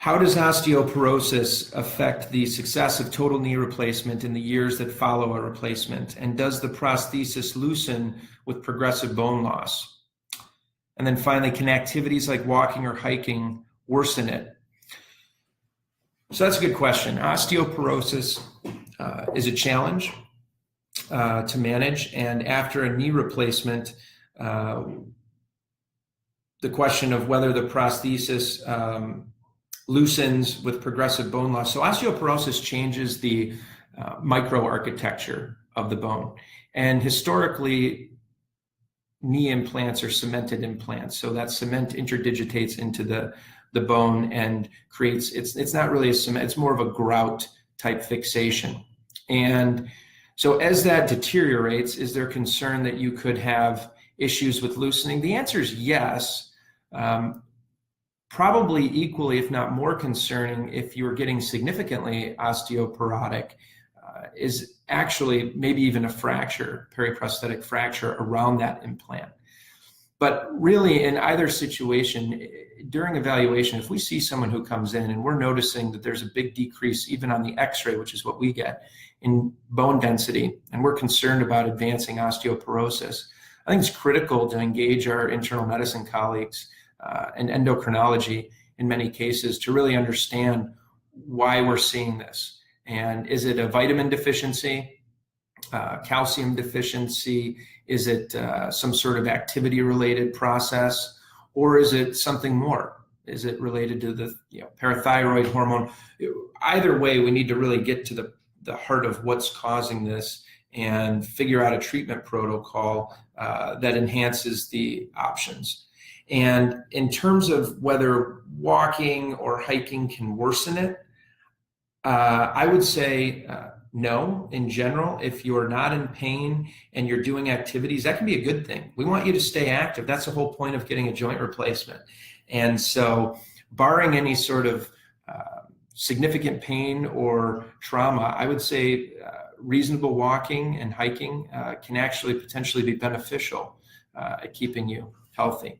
How does osteoporosis affect the success of total knee replacement in the years that follow a replacement? And does the prosthesis loosen with progressive bone loss? And then finally, can activities like walking or hiking worsen it? So that's a good question. Osteoporosis is a challenge to manage. And after a knee replacement, the question of whether the prosthesis loosens with progressive bone loss. So osteoporosis changes the microarchitecture of the bone. And historically, knee implants are cemented implants. So that cement interdigitates into the bone and creates, it's not really a cement, it's more of a grout type fixation. And so as that deteriorates, is there concern that you could have issues with loosening? The answer is yes. Probably equally, if not more concerning, if you're getting significantly osteoporotic, is actually maybe even a fracture, periprosthetic fracture around that implant. But really, in either situation, during evaluation, if we see someone who comes in and we're noticing that there's a big decrease, even on the x-ray, which is what we get, in bone density, and we're concerned about advancing osteoporosis, I think it's critical to engage our internal medicine colleagues and endocrinology in many cases to really understand why we're seeing this. And is it a vitamin deficiency, calcium deficiency? Is it some sort of activity-related process, or is it something more? Is it related to the parathyroid hormone? Either way, we need to really get to the heart of what's causing this and figure out a treatment protocol that enhances the options. And in terms of whether walking or hiking can worsen it, I would say no, in general. If you're not in pain and you're doing activities, that can be a good thing. We want you to stay active. That's the whole point of getting a joint replacement. And so barring any sort of significant pain or trauma, I would say reasonable walking and hiking can actually potentially be beneficial at keeping you healthy.